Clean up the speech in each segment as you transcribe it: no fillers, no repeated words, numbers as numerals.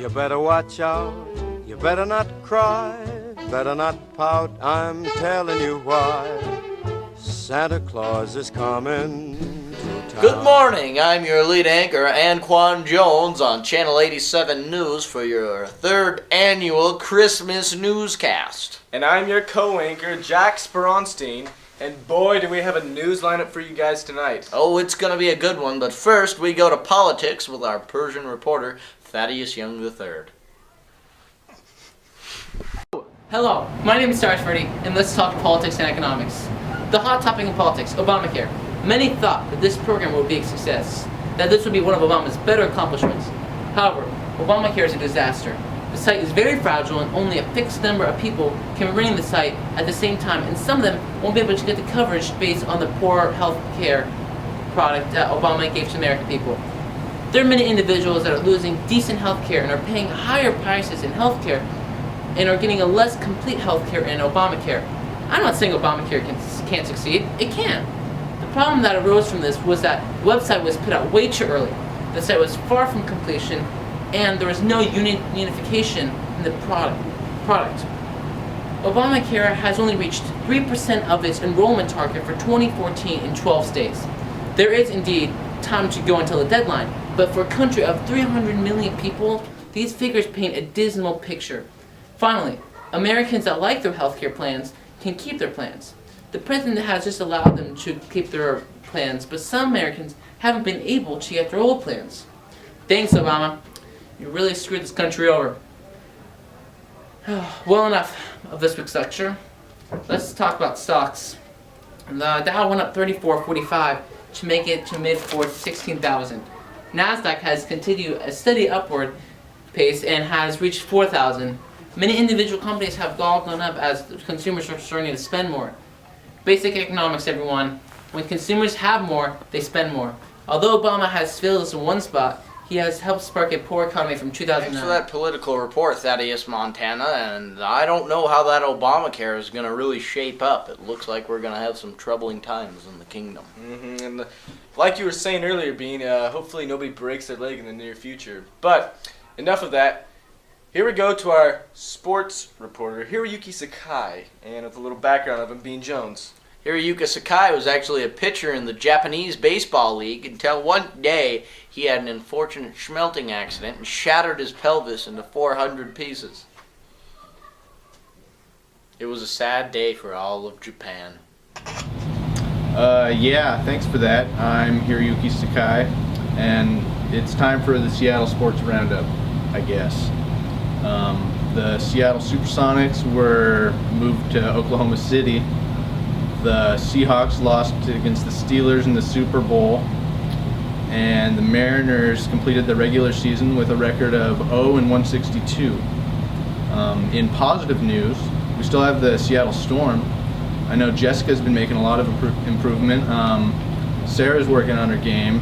You better watch out, you better not cry, better not pout, I'm telling you why. Santa Claus is coming to town. Good morning, I'm your lead anchor, Anquan Jones, on Channel 87 News for your third annual Christmas newscast. And I'm your co-anchor, Jack Speronstein, and boy do we have a news lineup for you guys tonight. Oh, it's gonna be a good one, but first we go to politics with our Persian reporter, Thaddeus Young III. Hello, my name is Cyrus Freddy, and let's talk politics and economics. The hot topic in politics, Obamacare. Many thought that this program would be a success, that this would be one of Obama's better accomplishments. However, Obamacare is a disaster. The site is very fragile and only a fixed number of people can be running the site at the same time, and some of them won't be able to get the coverage based on the poor health care product that Obama gave to American people. There are many individuals that are losing decent health care and are paying higher prices in health care and are getting a less complete health care in Obamacare. I'm not saying Obamacare can't succeed. It can. The problem that arose from this was that the website was put out way too early. The site was far from completion, and there was no unification in the product. Obamacare has only reached 3% of its enrollment target for 2014 in 12 states. There is indeed time to go until the deadline, but for a country of 300 million people, these figures paint a dismal picture. Finally, Americans that like their healthcare plans can keep their plans. The president has just allowed them to keep their plans, but some Americans haven't been able to get their old plans. Thanks, Obama. You really screwed this country over. Well, enough of this week's lecture. Let's talk about stocks. The Dow went up 34.45 to make it to mid-4 16,000. NASDAQ has continued a steady upward pace and has reached 4,000. Many individual companies have all gone up as consumers are starting to spend more. Basic economics, everyone. When consumers have more, they spend more. Although Obama has failed us in one spot, he has helped spark a poor economy from 2009. Thanks for that political report, Thaddeus Montana, and I don't know how that Obamacare is going to really shape up. It looks like we're going to have some troubling times in the kingdom. And like you were saying earlier, Bean, hopefully nobody breaks their leg in the near future. But enough of that. Here we go to our sports reporter, Hiroyuki Sakai, and with a little background of him, Bean Jones. Hiroyuki Sakai was actually a pitcher in the Japanese Baseball League until one day he had an unfortunate smelting accident and shattered his pelvis into 400 pieces. It was a sad day for all of Japan. Yeah, thanks for that. I'm Hiroyuki Sakai, and it's time for the Seattle Sports Roundup, I guess. The Seattle Supersonics were moved to Oklahoma City. The Seahawks lost against the Steelers in the Super Bowl, and the Mariners completed the regular season with a record of 0-162. In positive news, we still have the Seattle Storm. I know Jessica's been making a lot of improvement. Sarah's working on her game,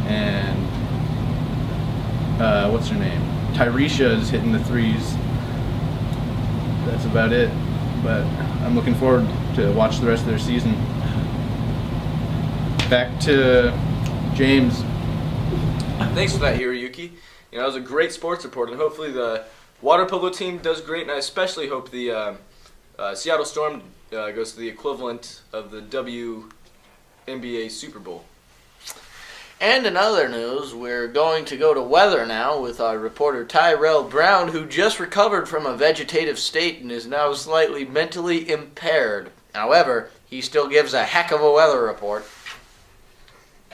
and what's her name? Tyresha is hitting the threes. That's about it, but I'm looking forward to watch the rest of their season. Back to James. Thanks for that, Hiroyuki. That was a great sports report, and hopefully the water polo team does great, and I especially hope the Seattle Storm goes to the equivalent of the WNBA Super Bowl. And in other news, we're going to go to weather now with our reporter Tyrell Brown, who just recovered from a vegetative state and is now slightly mentally impaired. However, he still gives a heck of a weather report.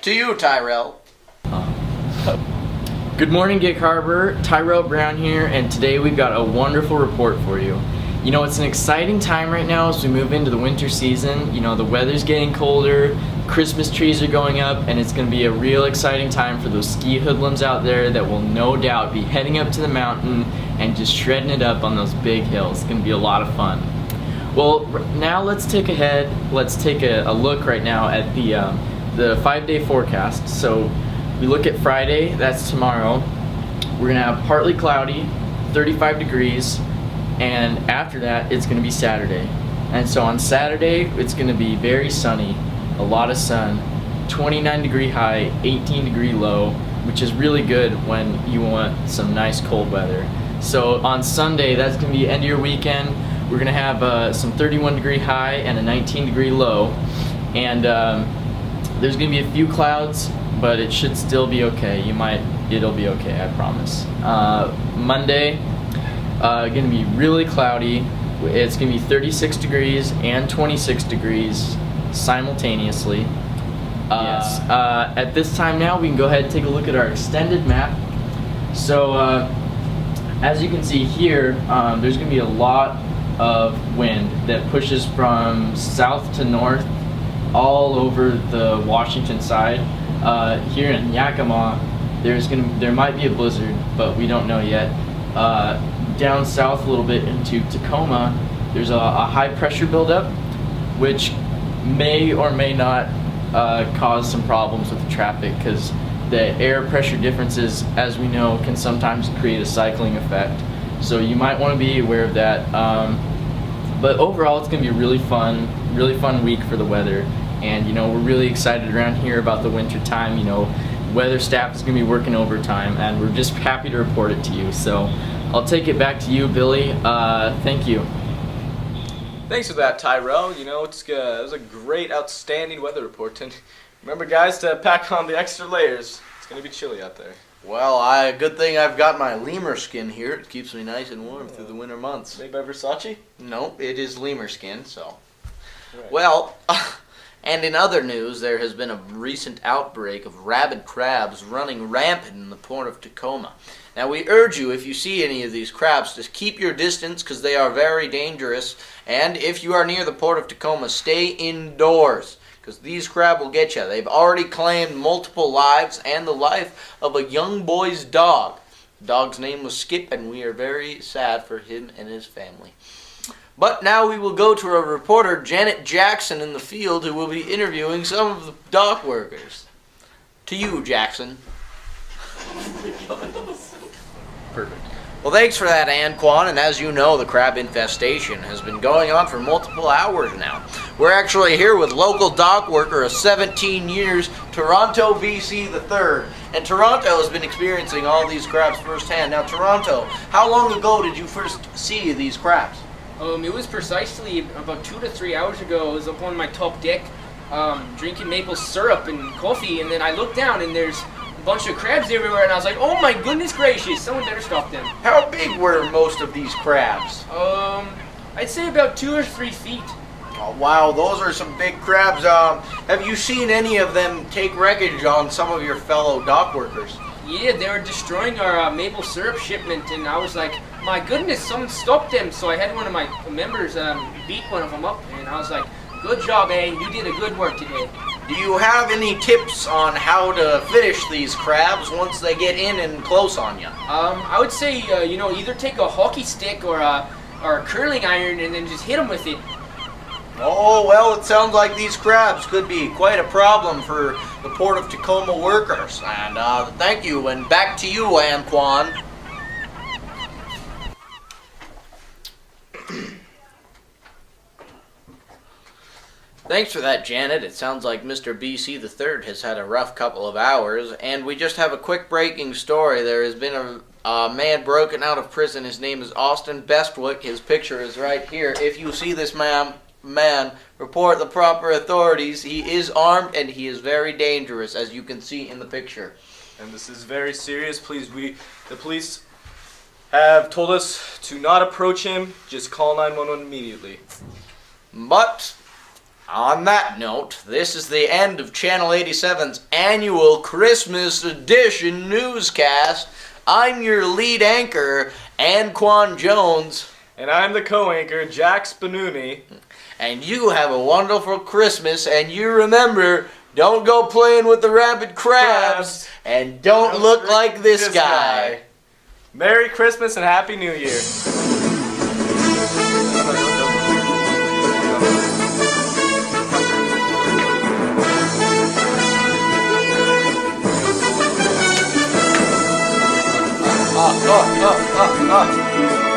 To you, Tyrell. Good morning, Gig Harbor. Tyrell Brown here, and today we've got a wonderful report for you. It's an exciting time right now as we move into the winter season. The weather's getting colder, Christmas trees are going up, and it's going to be a real exciting time for those ski hoodlums out there that will no doubt be heading up to the mountain and just shredding it up on those big hills. It's going to be a lot of fun. Well, now let's take a look right now at the 5-day forecast. So we look at Friday, that's tomorrow. We're going to have partly cloudy, 35 degrees, and after that it's going to be Saturday. And so on Saturday it's going to be very sunny, a lot of sun, 29 degree high, 18 degree low, which is really good when you want some nice cold weather. So on Sunday, that's going to be end of your weekend. We're going to have some 31-degree high and a 19-degree low. And there's going to be a few clouds, but it should still be okay. It'll be okay, I promise. Monday, going to be really cloudy. It's going to be 36 degrees and 26 degrees simultaneously. Yes. At this time now, we can go ahead and take a look at our extended map. So, as you can see here, there's going to be a lot of wind that pushes from south to north all over the Washington side. Here in Yakima, there might be a blizzard, but we don't know yet. Down south a little bit into Tacoma, there's a high pressure buildup, which may or may not cause some problems with the traffic, because the air pressure differences, as we know, can sometimes create a cycling effect. So you might want to be aware of that. But overall, it's going to be a really fun week for the weather. And we're really excited around here about the winter time. Weather staff is going to be working overtime, and we're just happy to report it to you. So I'll take it back to you, Billy. Thank you. Thanks for that, Tyrell. It was a great, outstanding weather report. And remember, guys, to pack on the extra layers. It's going to be chilly out there. Well, good thing I've got my lemur skin here. It keeps me nice and warm through the winter months. Made by Versace? No, it is lemur skin, so. Right. Well, and in other news, there has been a recent outbreak of rabid crabs running rampant in the port of Tacoma. Now, we urge you, if you see any of these crabs, to keep your distance because they are very dangerous. And if you are near the port of Tacoma, stay indoors because these crab will get you. They've already claimed multiple lives and the life of a young boy's dog. The dog's name was Skip, and we are very sad for him and his family. But now we will go to our reporter, Janet Jackson, in the field, who will be interviewing some of the dock workers. To you, Jackson. Perfect. Well, thanks for that, Anquan, and as you know, the crab infestation has been going on for multiple hours now. We're actually here with local dock worker of 17 years, Toronto BC III, and Toronto has been experiencing all these crabs firsthand. Now, Toronto, how long ago did you first see these crabs? It was precisely about 2 to 3 hours ago. I was up on my top deck drinking maple syrup and coffee, and then I looked down and there's a bunch of crabs everywhere, and I was like, oh my goodness gracious, someone better stop them. How big were most of these crabs? I'd say about 2 or 3 feet. Oh, wow, those are some big crabs. Have you seen any of them take wreckage on some of your fellow dock workers? Yeah, they were destroying our maple syrup shipment, and I was like, my goodness, someone stopped them. So I had one of my members beat one of them up, and I was like, good job, you did a good work today. Do you have any tips on how to finish these crabs once they get in and close on you? I would say, either take a hockey stick or a curling iron and then just hit them with it. Oh, well, it sounds like these crabs could be quite a problem for the Port of Tacoma workers. And thank you, and back to you, Anquan. Thanks for that, Janet. It sounds like Mr. BC III has had a rough couple of hours, and we just have a quick breaking story. There has been a man broken out of prison. His name is Austin Bestwick. His picture is right here. If you see this man, report the proper authorities. He is armed and he is very dangerous, as you can see in the picture. And this is very serious. Please, the police have told us to not approach him. Just call 911 immediately. But on that note, this is the end of Channel 87's annual Christmas edition newscast. I'm your lead anchor, Anquan Jones. And I'm the co-anchor, Jack Spinuni. And you have a wonderful Christmas, and you remember, don't go playing with the rabid crabs, and don't look like this guy. Merry Christmas and Happy New Year. Ah.